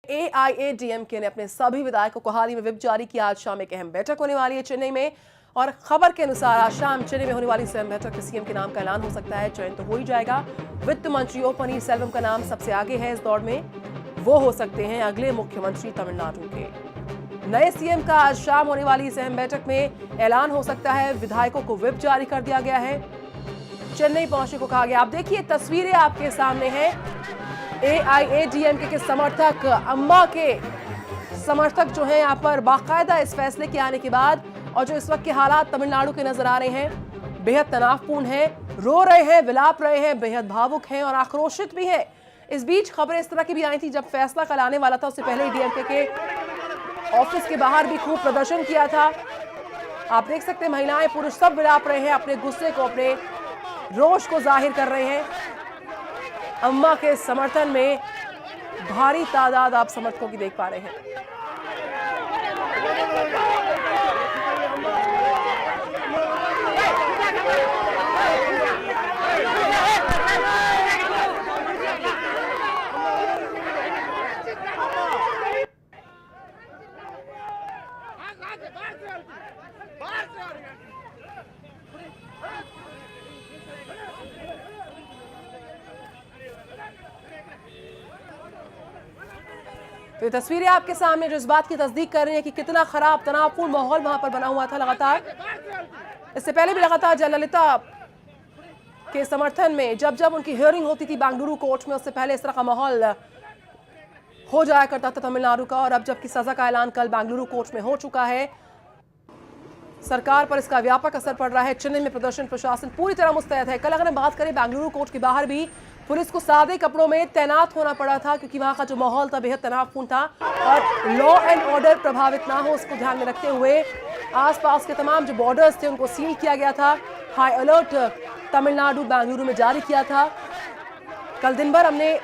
एआईएडीएमके ने अपने सभी विधायकों को हाल ही में व्हिप जारी किया। आज शाम एक अहम बैठक होने वाली है चेन्नई में और खबर के अनुसार आज शाम चेन्नई में होने वाली सीएम बैठक में सीएम के नाम का ऐलान हो सकता है। चयन तो हो ही जाएगा। वित्त मंत्री ओ पनीरसेल्वम का नाम सबसे आगे है इस दौड़ में। वो हो सकते हैं अगले मुख्यमंत्री तमिलनाडु के। नए सीएम का आज शाम होने वाली इस अहम बैठक में ऐलान हो सकता है। विधायकों को व्हिप जारी कर दिया गया है। चेन्नई पहुंचने को कहा गया। आप देखिए तस्वीरें आपके सामने हैं। एआईएडीएमके के समर्थक, अम्मा के समर्थक जो हैं यहाँ पर बाकायदा इस फैसले के आने के बाद, और जो इस वक्त के हालात तमिलनाडु के नजर आ रहे हैं बेहद तनावपूर्ण हैं, रो रहे हैं, विलाप रहे हैं, बेहद भावुक हैं और आक्रोशित भी हैं। इस बीच खबरें इस तरह की भी आई थी, जब फैसला कल आने वाला था उससे पहले ही डीएमके के ऑफिस के बाहर भी खूब प्रदर्शन किया था। आप देख सकते हैं महिलाएं पुरुष सब विलाप रहे हैं, अपने गुस्से को, अपने रोष को जाहिर कर रहे हैं। अम्मा के समर्थन में भारी तादाद आप समर्थकों की देख पा रहे हैं। तो ये तस्वीरें आपके सामने जो इस बात की तस्दीक कर रही हैं कि कितना खराब तनावपूर्ण माहौल वहां पर बना हुआ था। लगातार इससे पहले भी लगातार जयललिता के समर्थन में जब जब उनकी हियरिंग होती थी बेंगलुरु कोर्ट में, उससे पहले इस तरह का माहौल हो जाया करता था तमिलनाडु का। और अब जबकि सजा का ऐलान कल बेंगलुरु कोर्ट में हो चुका है, सरकार पर इसका व्यापक असर पड़ रहा है। चेन्नई में प्रदर्शन प्रशासन पूरी तरह मुस्तैद है। कल अगर हम बात करें बेंगलुरु कोर्ट के बाहर भी पुलिस को सादे कपड़ों में तैनात होना पड़ा था, क्योंकि वहां का जो माहौल था बेहद तनावपूर्ण था और लॉ एंड ऑर्डर प्रभावित ना हो उसको ध्यान में रखते हुए आसपास के तमाम जो बॉर्डर्स थे उनको सील किया गया था। हाई अलर्ट तमिलनाडु बेंगलुरु में जारी किया था। कल दिन भर हमने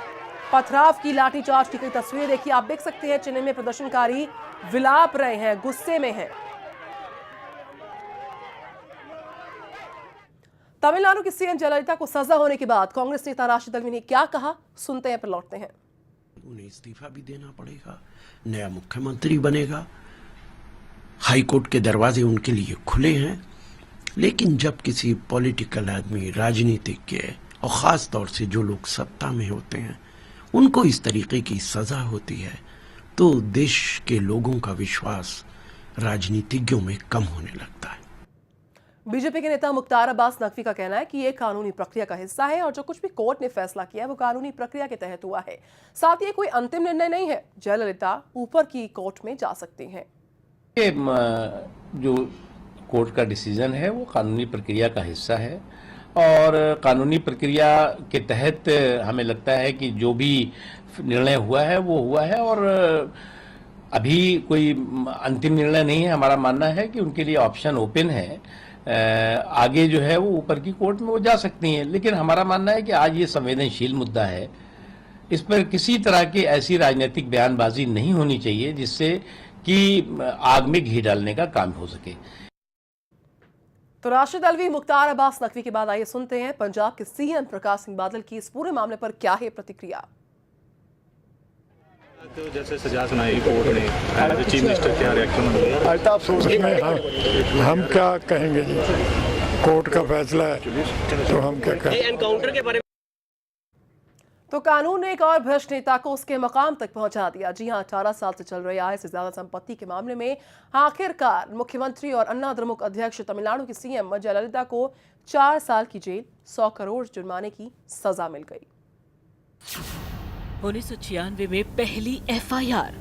पथराव की, लाठीचार्ज की कई तस्वीरें देखी। आप देख सकते हैं चेन्नई में प्रदर्शनकारी विलाप रहे हैं, गुस्से में हैं। तमिलनाडु की सीएम जयललिता को सजा होने के बाद कांग्रेस नेता राशिद अल्वी ने क्या कहा, सुनते हैं, फिर लौटते हैं। उन्हें इस्तीफा भी देना पड़ेगा, नया मुख्यमंत्री बनेगा। हाईकोर्ट के दरवाजे उनके लिए खुले हैं। लेकिन जब किसी पॉलिटिकल आदमी, राजनीतिज्ञ और खास तौर से जो लोग सत्ता में होते हैं उनको इस तरीके की सजा होती है तो देश के लोगों का विश्वास राजनीतिज्ञों में कम होने लगता है। बीजेपी के नेता मुख्तार अब्बास नकवी का कहना है कि यह कानूनी प्रक्रिया का हिस्सा है और जो कुछ भी कोर्ट ने फैसला किया है वो कानूनी प्रक्रिया के तहत हुआ है। साथ ही कोई अंतिम निर्णय नहीं है। जयललिता ऊपर की कोर्ट में जा सकती हैं। जो कोर्ट का डिसीजन है वो कानूनी प्रक्रिया का हिस्सा है और कानूनी प्रक्रिया के तहत हमें लगता है कि जो भी निर्णय हुआ है वो हुआ है और अभी कोई अंतिम निर्णय नहीं है। हमारा मानना है कि उनके लिए ऑप्शन ओपन है। आगे जो है वो ऊपर की कोर्ट में वो जा सकती हैं, लेकिन हमारा मानना है कि आज ये संवेदनशील मुद्दा है। इस पर किसी तरह की ऐसी राजनीतिक बयानबाजी नहीं होनी चाहिए जिससे कि आग में घी डालने का काम हो सके। तो राशिद अल्वी, मुख्तार अब्बास नकवी के बाद आइए सुनते हैं पंजाब के सीएम प्रकाश सिंह बादल की इस पूरे मामले पर क्या है प्रतिक्रिया। तो जैसे सजा सुनाई कोर्ट ने, चीफ मिनिस्टर क्या रिएक्शन? आज तो आप सोच रहे हैं हम क्या कहेंगे जी, कोर्ट का फैसला है तो हम क्या कहें। एनकाउंटर के बारे में तो कानून ने एक और भ्रष्ट नेता को उसके मकाम तक पहुंचा दिया। जी हां, 18 साल से चल रहे आय से ज्यादा संपत्ति के मामले में आखिरकार मुख्यमंत्री और अन्ना द्रमुक अध्यक्ष तमिलनाडु की सीएम जयललिता को 4 साल की जेल, 100 करोड़ जुर्माने की सजा मिल गई। 1996 में पहली एफआईआर,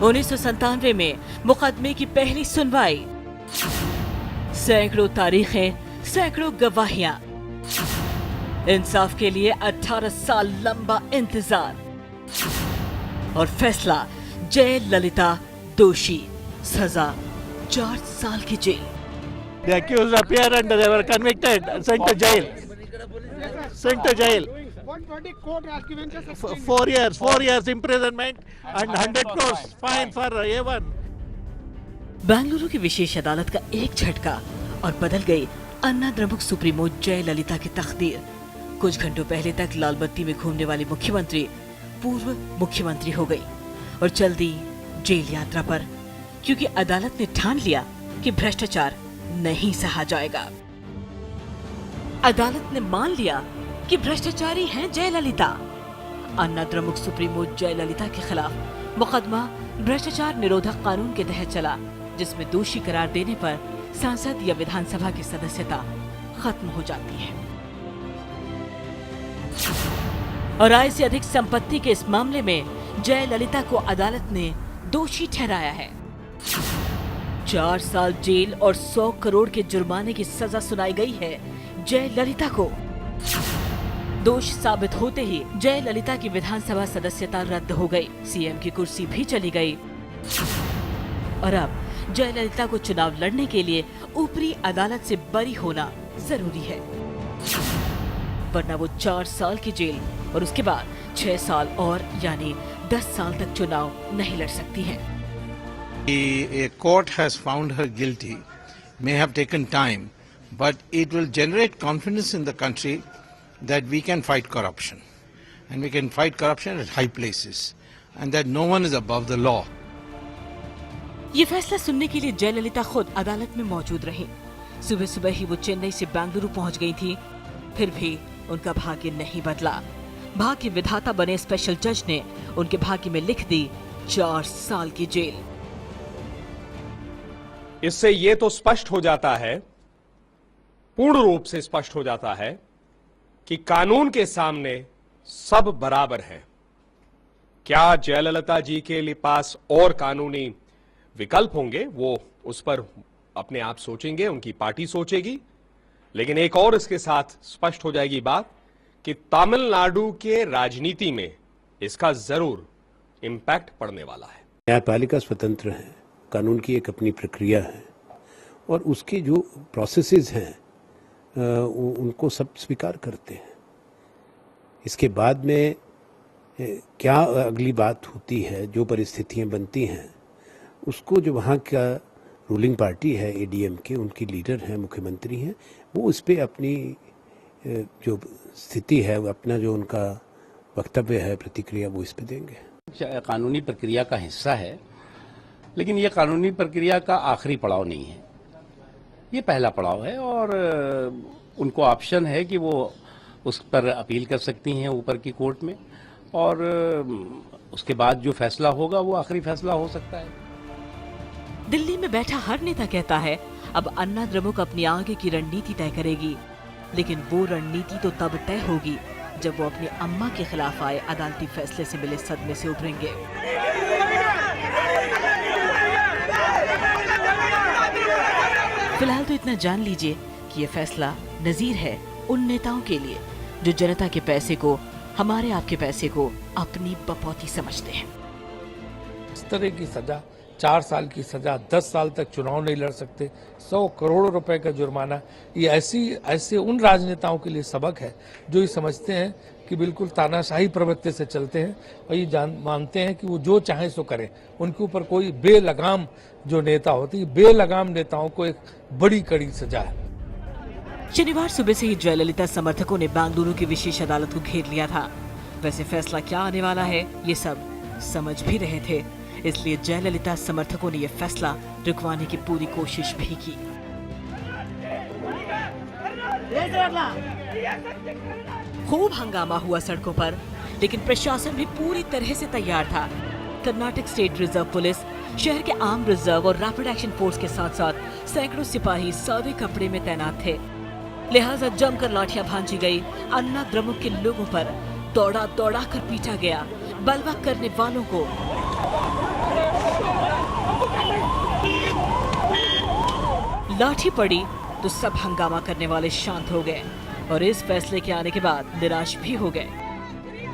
1997 में मुकदमे की पहली सुनवाई, सैकड़ों तारीखें, सैकड़ों गवाहियां, इंसाफ के लिए 18 साल लंबा इंतजार और फैसला जयललिता दोषी, सजा 4 साल की jail. The accused appeared and they were convicted, sent to jail. Sent to jail. 4 years imprisonment and 100 crores fine for A1. Bengaluru की विशेष अदालत का एक झटका और बदल गई अन्ना द्रमुक सुप्रीमो जयललिता की तकदीर। कुछ घंटों पहले तक लाल बत्ती में घूमने वाली मुख्यमंत्री पूर्व मुख्यमंत्री हो गई और चल दी जेल यात्रा पर, क्योंकि अदालत ने ठान लिया कि भ्रष्टाचार नहीं सहा जाएगा। अदालत ने मान लिया कि भ्रष्टाचारी हैं जयललिता। अन्ना द्रमुक सुप्रीमो जयललिता के खिलाफ मुकदमा भ्रष्टाचार निरोधक कानून के तहत चला, जिसमें दोषी करार देने पर सांसद या विधानसभा की सदस्यता खत्म हो जाती है। और आय से अधिक संपत्ति के इस मामले में जयललिता को अदालत ने दोषी ठहराया है। 4 साल जेल और 100 करोड़ के जुर्माने की सजा सुनाई गई है जयललिता को। दोष साबित होते ही जयललिता की विधानसभा सदस्यता रद्द हो गई, सीएम की कुर्सी भी चली गई और अब जयललिता को चुनाव लड़ने के लिए ऊपरी अदालत से बरी होना जरूरी है, वरना वो 4 साल की जेल और उसके बाद 6 साल और यानी 10 साल तक चुनाव नहीं लड़ सकती हैं। A court has found her guilty may have taken time, but it will generate confidence in the country that we can fight corruption, and we can fight corruption at high places, and that no one is above the law. ये फैसला सुनने के लिए जयललिता खुद अदालत में मौजूद रही। सुबह सुबह ही वो चेन्नई से बेंगलुरु पहुंच गई थी, फिर भी उनका भाग्य नहीं बदला। भाग्य विधाता बने स्पेशल जज ने उनके भाग्य में लिख दी 4 साल की जेल। इससे ये तो स्पष्ट हो जाता है, पूर्ण रूप से स्पष्ट हो जाता है कि कानून के सामने सब बराबर हैं। क्या जयललिता जी के लिए पास और कानूनी विकल्प होंगे, वो उस पर अपने आप सोचेंगे, उनकी पार्टी सोचेगी। लेकिन एक और इसके साथ स्पष्ट हो जाएगी बात कि तमिलनाडु के राजनीति में इसका जरूर इंपैक्ट पड़ने वाला है। न्यायपालिका स्वतंत्र है, कानून की एक अपनी प्रक्रिया है और उसके जो प्रोसेसेस हैं उनको सब स्वीकार करते हैं। इसके बाद में क्या अगली बात होती है, जो परिस्थितियां बनती हैं, उसको जो वहाँ का रूलिंग पार्टी है एडीएमके, उनकी लीडर हैं, मुख्यमंत्री हैं, वो इस पे अपनी जो स्थिति है, अपना जो उनका वक्तव्य है, प्रतिक्रिया, वो इस पे देंगे। कानूनी प्रक्रिया का हिस्सा है, लेकिन ये कानूनी प्रक्रिया का आखिरी पड़ाव नहीं है, ये पहला पड़ाव है और उनको ऑप्शन है कि वो उस पर अपील कर सकती हैं ऊपर की कोर्ट में और उसके बाद जो फैसला होगा वो आखिरी फैसला हो सकता है। दिल्ली में बैठा हर नेता कहता है अब अन्ना द्रमुक अपनी आगे की रणनीति तय करेगी, लेकिन वो रणनीति तो तब तय होगी जब वो अपनी अम्मा के खिलाफ आए अदालती फैसले से मिले सदमे से उभरेंगे। फिलहाल तो इतना जान लीजिए कि ये फैसला नजीर है उन नेताओं के लिए जो जनता के पैसे को, हमारे आपके पैसे को अपनी बपौती समझते हैं। इस तरह की सजा, 4 साल की सजा, 10 साल तक चुनाव नहीं लड़ सकते, 100 करोड़ रुपए का जुर्माना, ये ऐसे उन राजनेताओं के लिए सबक है जो ये समझते हैं कि बिल्कुल तानाशाही प्रवृत्ति से चलते हैं और ये मानते हैं कि वो जो चाहे सो करें। उनके ऊपर कोई बेलगाम जो नेता होते हैं, बेलगाम नेताओं को एक बड़ी कड़ी सजा है। शनिवार सुबह से ही जयललिता समर्थकों ने बेंगलुरु की विशेष अदालत को घेर लिया था। वैसे फैसला क्या आने वाला है ये सब समझ भी रहे थे, इसलिए जयललिता समर्थकों ने यह फैसला रुकवाने की पूरी कोशिश भी की। खूब हंगामा हुआ सड़कों पर, लेकिन प्रशासन भी पूरी तरह से तैयार था। कर्नाटक स्टेट रिजर्व पुलिस, शहर के आर्म रिजर्व और रैपिड एक्शन फोर्स के साथ साथ सैकड़ों सिपाही सादे कपड़े में तैनात थे। लिहाजा जमकर लाठियां भांजी गई। अन्ना द्रमुक के लोगों पर दौड़ा दौड़ा कर पीटा गया। बलवा करने वालों को लाठी पड़ी तो सब हंगामा करने वाले शांत हो गए और इस फैसले के आने के बाद निराश भी हो गए।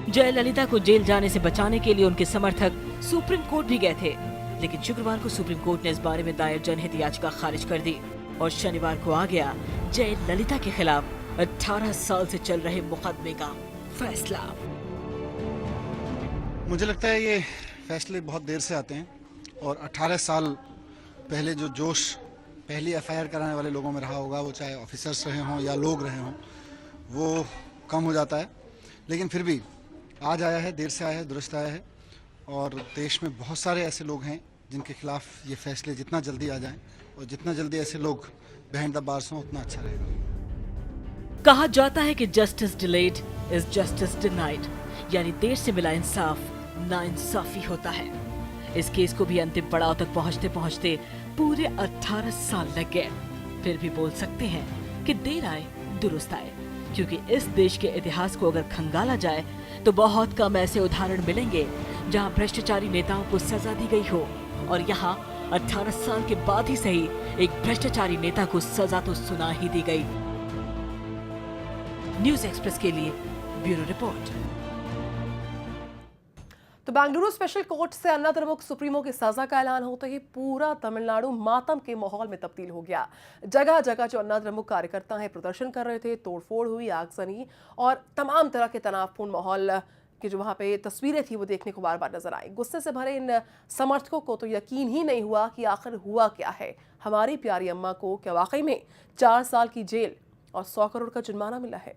जयललिता को जेल जाने से बचाने के लिए उनके समर्थक सुप्रीम कोर्ट भी गए थे, लेकिन शुक्रवार को सुप्रीम कोर्ट ने इस बारे में दायर जनहित याचिका खारिज कर दी और शनिवार को आ गया जयललिता के खिलाफ 18 साल से चल रहे मुकदमे का फैसला। मुझे लगता है ये फैसले बहुत देर से आते हैं और 18 साल पहले जो जोश पहली एफआईआर कराने वाले लोगों में रहा होगा, वो चाहे ऑफिसर्स रहे हों या लोग रहे हों, वो कम हो जाता है। लेकिन फिर भी आज आया है, देर से आया है, दुरुस्त आया है। और देश में बहुत सारे ऐसे लोग हैं जिनके खिलाफ ये फैसले जितना जल्दी आ जाएं और जितना जल्दी ऐसे लोग बिहाइंड द बार्स हों उतना अच्छा रहेगा। कहा जाता है कि justice delayed is justice denied, यानी देर से मिला इंसाफ नाइंसाफी होता है। इस केस को भी अंतिम पड़ाव तक पहुंचते पहुंचते पूरे 18 साल लग गए। फिर भी बोल सकते हैं कि देर आए दुरुस्त आए, क्योंकि इस देश के इतिहास को अगर खंगाला जाए तो बहुत कम ऐसे उदाहरण मिलेंगे जहां भ्रष्टाचारी नेताओं को सजा दी गई हो, और यहाँ 18 साल के बाद ही सही एक भ्रष्टाचारी नेता को सजा तो सुना ही दी गई। न्यूज़ एक्सप्रेस के लिए ब्यूरो रिपोर्ट। तो बेंगलुरु स्पेशल कोर्ट से अन्ना द्रमुक सुप्रीमो की सजा का ऐलान होते ही पूरा तमिलनाडु मातम के माहौल में तब्दील हो गया। जगह जगह जो अन्ना द्रमुक कार्यकर्ता हैं प्रदर्शन कर रहे थे, तोड़फोड़ हुई, आगजनी और तमाम तरह के तनावपूर्ण माहौल की जो वहाँ पे तस्वीरें थी वो देखने को बार बार नजर आई। गुस्से से भरे इन समर्थकों को तो यकीन ही नहीं हुआ कि आखिर हुआ क्या है। हमारी प्यारी अम्मा को क्या वाकई में 4 साल की जेल और 100 करोड़ का जुर्माना मिला है?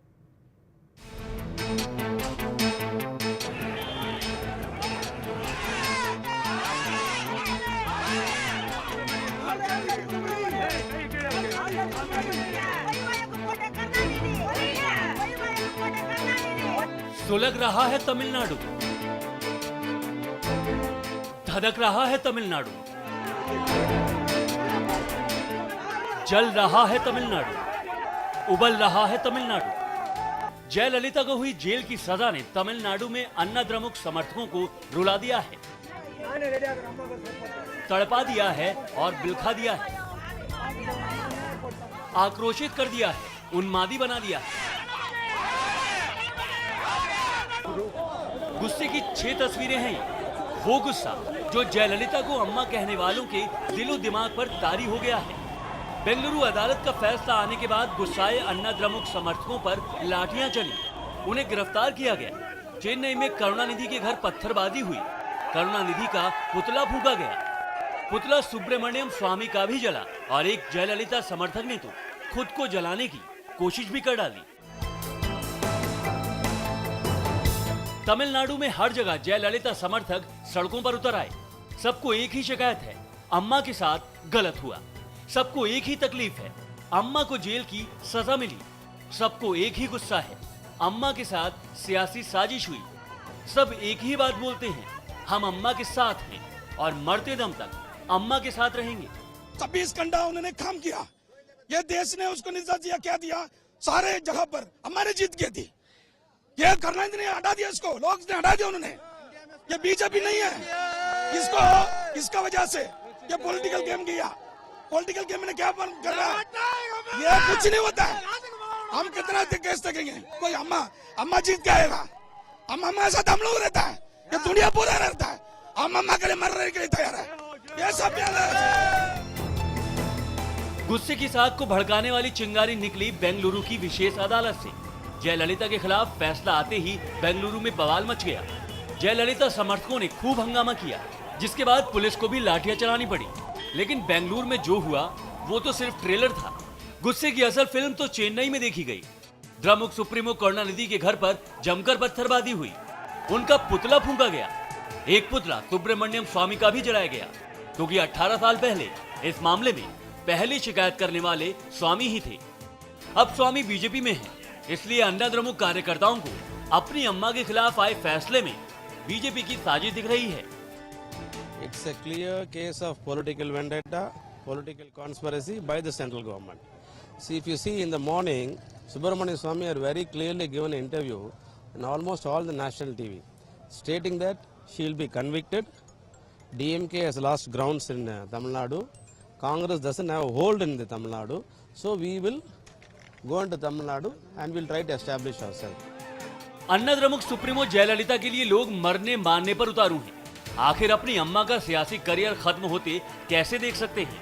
सुलग रहा है तमिलनाडु, धधक रहा है तमिलनाडु, जल रहा है तमिलनाडु, उबल रहा है तमिलनाडु। जयललिता को हुई जेल की सजा ने तमिलनाडु में अन्ना द्रमुक समर्थकों को रुला दिया है, तड़पा दिया है और बिलखा दिया है, आक्रोशित कर दिया है, उन्मादी बना दिया है। गुस्से की 6 तस्वीरें हैं ये। वो गुस्सा जो जयललिता को अम्मा कहने वालों के दिलो दिमाग पर तारी हो गया है। बेंगलुरु अदालत का फैसला आने के बाद गुस्साए अन्ना द्रमुक समर्थकों पर लाठियां चली, उन्हें गिरफ्तार किया गया। चेन्नई में करुणानिधि के घर पत्थरबाजी हुई, करुणानिधि का पुतला फूंका गया, पुतला सुब्रमण्यम स्वामी का भी जला और एक जयललिता समर्थक ने तो खुद को जलाने की कोशिश भी कर डाली। तमिलनाडु में हर जगह जयललिता समर्थक सड़कों पर उतर आए। सबको एक ही शिकायत है, अम्मा के साथ गलत हुआ। सबको एक ही तकलीफ है, अम्मा को जेल की सजा मिली। सबको एक ही गुस्सा है, अम्मा के साथ सियासी साजिश हुई। सब एक ही बात बोलते हैं, हम अम्मा के साथ हैं और मरते दम तक अम्मा के साथ रहेंगे। 24 घंटा उन्होंने काम किया, ये देश ने उसको निर्देश दिया, क्या दिया, सारे जगह पर हमारे जीत गई थी। ये करुणानिधि ने हटा दिया, इसको लोग ने हटा दिया उन्होंने। ये बीजेपी नहीं है, इसको इसका वजह से ये पॉलिटिकल गेम किया। पॉलिटिकल गेम में क्या कर रहा है, ये कुछ नहीं होता है। हम कितना केस देखेंगे, कोई अम्मा जीत के आएगा। अम्मा के साथ हम लोग रहता है, ये दुनिया पूरा रहता है। हम अम्मा के लिए मरने के लिए तैयार है, ये सब गुस्से की साग को भड़काने वाली चिंगारी निकली बेंगलुरु की विशेष अदालत से। जयललिता के खिलाफ फैसला आते ही बेंगलुरु में बवाल मच गया। जयललिता समर्थकों ने खूब हंगामा किया, जिसके बाद पुलिस को भी लाठियां चलानी पड़ी। लेकिन बेंगलुरु में जो हुआ वो तो सिर्फ ट्रेलर था। गुस्से की असल फिल्म तो चेन्नई में देखी गई। द्रमुक सुप्रीमो करुणानिधि के घर पर जमकर पत्थरबाजी हुई, उनका पुतला फूंका गया। एक पुतला सुब्रमण्यम स्वामी का भी जलाया गया, क्योंकि 18 साल पहले इस मामले में पहली शिकायत करने वाले स्वामी ही थे। अब स्वामी बीजेपी में है, इसलिए अन्ना द्रमुक कार्यकर्ताओं को अपनी अम्मा के खिलाफ आए फैसले में बीजेपी की साजिश दिख रही है। It's a clear case of political vendetta, political conspiracy by the central government. See, if you see in the morning, Subramanian Swamy had very clearly given an interview in almost all the national TV, stating that she will be convicted. DMK has lost grounds in Tamil Nadu. Congress doesn't have a hold in the Tamil Nadu, so we will go into Tamil Nadu and we'll try to establish ourselves. Anna Dramuk supremo Jayalalithaa के लिए लोग मरने मारने पर उतारू हैं। आखिर अपनी अम्मा का सियासी करियर खत्म होते कैसे देख सकते हैं?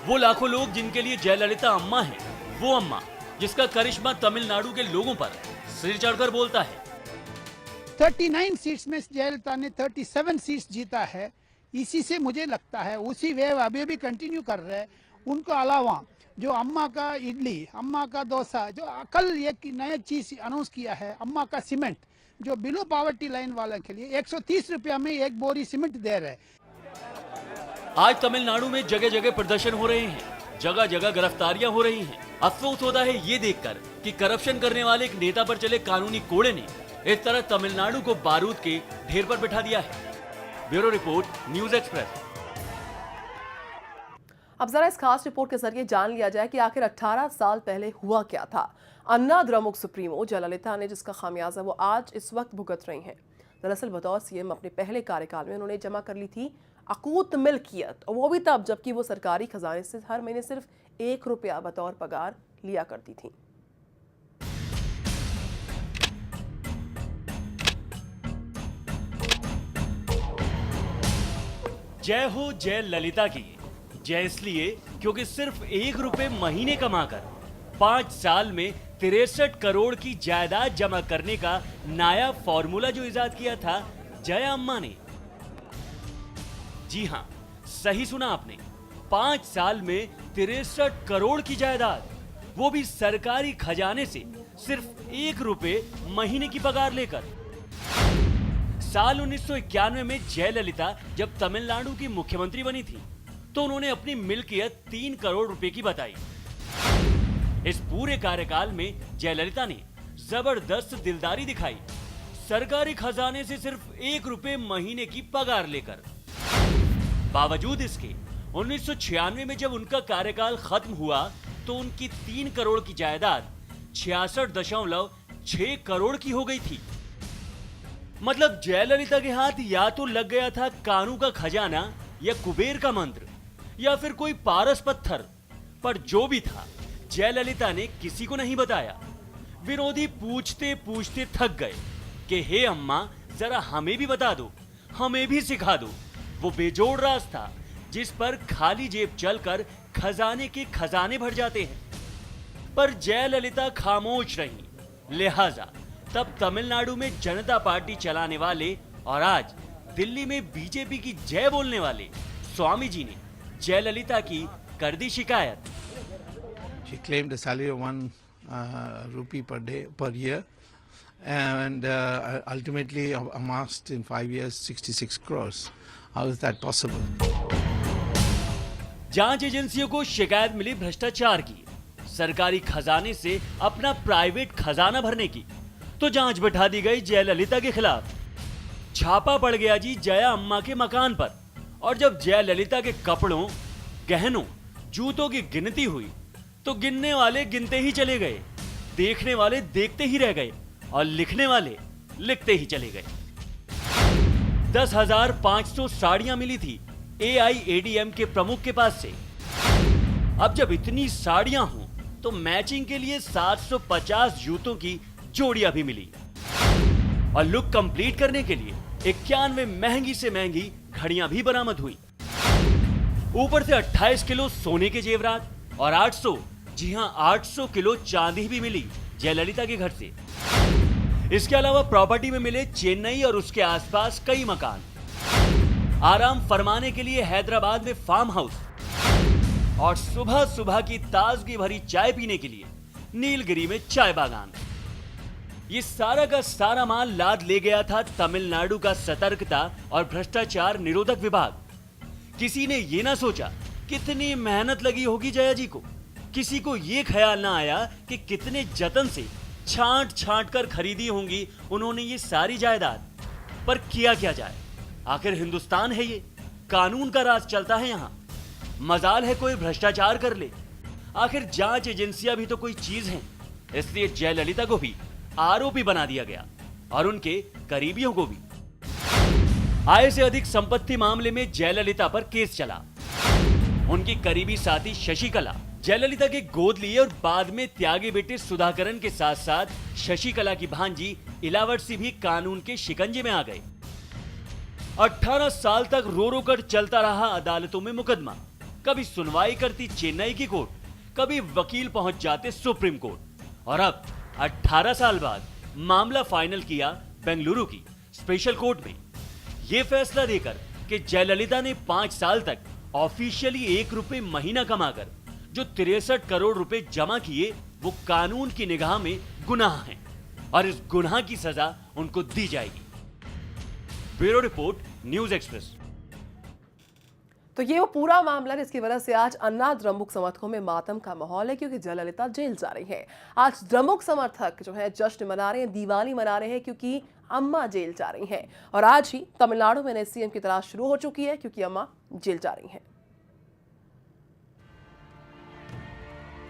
वो लाखों लोग जिनके लिए जयललिता अम्मा है, वो अम्मा जिसका करिश्मा तमिलनाडु के लोगों पर सिर चढ़कर बोलता है। 39 सीट्स में जयललिता ने 37 सीट्स जीता है। इसी से मुझे लगता है उसी वेव अभी भी कंटिन्यू कर रहे हैं। उनको अलावा जो अम्मा का इडली, अम्मा का डोसा, जो कल एक नया चीज अनाउंस किया है, अम्मा का सीमेंट, जो बिलो पॉवर्टी लाइन वाले के लिए 130 रुपया में एक बोरी सीमेंट दे रहे हैं। आज तमिलनाडु में जगह जगह प्रदर्शन हो रहे हैं, जगह जगह गिरफ्तारियां हो रही हैं। अफसोस होता है ये देखकर कि करप्शन करने वाले एक नेता पर चले कानूनी कोड़े ने इस तरह तमिलनाडु को बारूद के ढेर पर बिठा दिया है। Bureau report, news express. अब जरा इस खास रिपोर्ट के जरिए जान लिया जाए कि आखिर 18 साल पहले हुआ क्या था। अन्ना द्रमुक सुप्रीमो जयललिता ने जिसका खामियाजा वो आज इस वक्त भुगत रही हैं। दरअसल बतौर सीएम अपने पहले कार्यकाल में उन्होंने जमा कर ली थी अकूत मिल्कियत, और वो भी तब जबकि वो सरकारी खजाने से हर महीने सिर्फ 1 रुपया बतौर पगार लिया करती थी। जय हो जय ललिता की। जय इसलिए क्योंकि सिर्फ 1 रुपए महीने कमाकर 5 साल में 63 करोड़ की जायदाद जमा करने का नया फॉर्मूला जो इजाद किया था जया अम्मा ने। जी हां, सही सुना आपने, 5 साल में 63 करोड़ की जायदाद, वो भी सरकारी खजाने से सिर्फ 1 रुपए महीने की पगार लेकर। साल 1991 में जयललिता जब तमिलनाडु की मुख्यमंत्री बनी थी तो उन्होंने अपनी मिल्कियत 3 करोड़ रुपए की बताई। इस पूरे कार्यकाल में जयललिता ने जबरदस्त दिलदारी दिखाई, सरकारी खजाने से सिर्फ 1 रुपए महीने की पगार लेकर। बावजूद इसके 1996 में जब उनका कार्यकाल खत्म हुआ तो उनकी 3 करोड़ की जायदाद 66.6 करोड़ की हो गई थी। मतलब जयललिता के हाथ या तो लग गया था कानू का खजाना या कुबेर का मंत्र या फिर कोई पारस पत्थर, पर जो भी था जयललिता ने किसी को नहीं बताया। विरोधी पूछते पूछते थक गए कि हे अम्मा जरा हमें भी बता दो, हमें भी सिखा दो वो बेजोड़ राज था जिस पर खाली जेब चलकर खजाने के खजाने भर जाते हैं। पर जयललिता खामोश रही, लिहाजा तब तमिलनाडु में जनता पार्टी चलाने वाले और आज दिल्ली में बीजेपी की जय बोलने वाले स्वामी जी ने जयललिता की कर दी शिकायत। She claimed a salary of 1 rupee per day per year, and ultimately amassed in 5 years 66 crores. How is that possible? जांच एजेंसियों को शिकायत मिली भ्रष्टाचार की, सरकारी खजाने से अपना प्राइवेट खजाना भरने की, तो जांच बैठा दी गई जयललिता के खिलाफ। छापा पड़ गया जी जया अम्मा के मकान पर, और जब जयललिता के कपड़ों, गहनों, जूतों की गिनती हुई तो गिनने वाले गिनते ही चले गए, देखने वाले देखते ही रह गए और लिखने वाले लिखते ही चले गए। 10,500 साड़ियां मिली थी AIADM के प्रमुख के पास से। अब जब इतनी साड़ियां हों तो मैचिंग के लिए 750 जूतों की जोड़ियां भी मिली, और लुक कंप्लीट करने के लिए 91 महंगी से महंगी घड़ियां भी बरामद हुई। ऊपर से 28 किलो सोने के जेवरात और 800, जी हां 800 किलो चांदी भी मिली जयललिता के घर से। इसके अलावा प्रॉपर्टी में मिले चेन्नई और उसके आसपास कई मकान, आराम फरमाने के लिए हैदराबाद में फार्म हाउस, और सुबह सुबह की ताजगी भरी चाय पीने के लिए नीलगिरी में चाय बागान। ये सारा का सारा माल लाद ले गया था तमिलनाडु का सतर्कता और भ्रष्टाचार निरोधक विभाग। किसी ने ये ना सोचा कितनी मेहनत लगी होगी जया जी को, किसी को ये ख्याल ना आया कि कितने जतन से छांट छांट कर खरीदी होंगी उन्होंने ये सारी जायदाद। पर किया क्या जाए, आखिर हिंदुस्तान है ये, कानून का राज चलता है यहाँ। मजाल है कोई भ्रष्टाचार कर ले, आखिर जांच एजेंसियां भी तो कोई चीज हैं। इसलिए जयललिता को भी आरोपी बना दिया गया और उनके करीबियों को भी। आय से अधिक संपत्ति मामले में जयललिता पर केस चला। उनकी करीबी साथी शशिकला जयललिता के गोद लिए और बाद में त्यागे बेटे सुधाकरन के साथ साथ शशिकला की भांजी इलावरसी भी कानून के शिकंजे में आ गए। 18 साल तक रो रो कर चलता रहा अदालतों में मुकदमा। कभी सुनवाई करती चेन्नई की कोर्ट, कभी वकील पहुंच जाते सुप्रीम कोर्ट, और अब 18 साल बाद मामला फाइनल किया बेंगलुरु की स्पेशल कोर्ट में। यह फैसला देकर कि जयललिता ने 5 साल तक ऑफिशियली 1 रुपए महीना कमाकर जो 63 करोड़ रुपए जमा किए वो कानून की निगाह में गुनाह हैं। और इस गुनाह की सजा उनको दी जाएगी। Bureau report, news express. तो ये वो पूरा मामला है जिसकी वजह से आज अन्ना द्रमुक समर्थकों में मातम का माहौल है, क्योंकि जयललिता जेल जा रही हैं। आज द्रमुक समर्थक जो है जश्न मना रहे हैं, दिवाली मना रहे हैं, क्योंकि अम्मा जेल जा रही हैं। और आज ही तमिलनाडु में नए सीएम की तलाश शुरू हो चुकी है, क्योंकि अम्मा जेल जा रही हैं।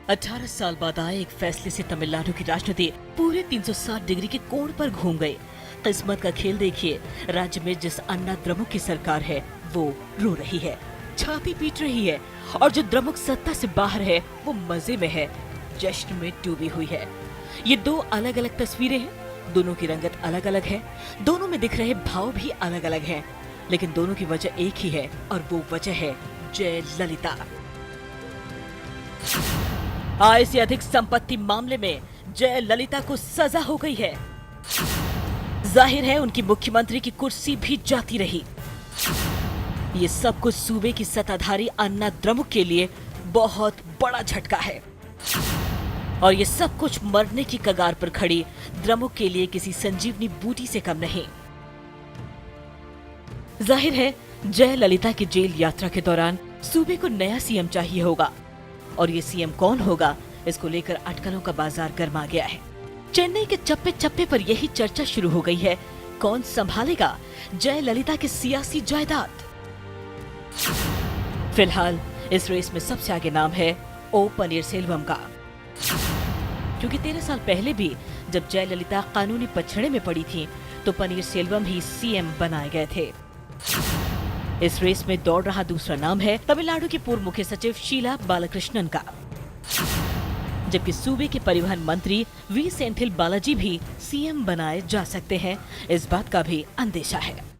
18 साल बाद आए एक फैसले से तमिलनाडु की राजनीति पूरे 360 डिग्री के कोण पर घूम गई। किस्मत का खेल देखिए, राज्य में जिस अन्ना द्रमुक की सरकार है वो रो रही है, छाती पीट रही है, और जो द्रमुक सत्ता से बाहर है वो मजे में है, जश्न में डूबी हुई है। ये दो अलग अलग तस्वीरें हैं, दोनों की रंगत अलग अलग है, दोनों में दिख रहे भाव भी अलग अलग हैं, लेकिन दोनों की वजह एक ही है, और वो वजह है जयललिता। आय से अधिक संपत्ति मामले में जयललिता को सजा हो गई है। जाहिर है उनकी मुख्यमंत्री की कुर्सी भी जाती रही। ये सब कुछ सूबे की सत्ताधारी अन्ना द्रमुक के लिए बहुत बड़ा झटका है, और ये सब कुछ मरने की कगार पर खड़ी द्रमुक के लिए किसी संजीवनी बूटी से कम नहीं। जाहिर है जयललिता की जेल यात्रा के दौरान सूबे को नया सीएम चाहिए होगा, और ये सीएम कौन होगा इसको लेकर अटकलों का बाजार गर्मा गया है। चेन्नई के चप्पे चप्पे पर यही चर्चा शुरू हो गई है, कौन संभालेगा जयललिता की सियासी जायदाद। फिलहाल इस रेस में सबसे आगे नाम है ओ पनीरसेल्वम का, क्योंकि 13 साल पहले भी जब जयललिता कानूनी पछड़े में पड़ी थी तो पनीरसेल्वम ही सीएम बनाए गए थे। इस रेस में दौड़ रहा दूसरा नाम है तमिलनाडु की पूर्व मुख्य सचिव शीला बालाकृष्णन का, जबकि सूबे के परिवहन मंत्री वी सेंथिल बालाजी भी सीएम बनाए जा सकते हैं, इस बात का भी अंदेशा है।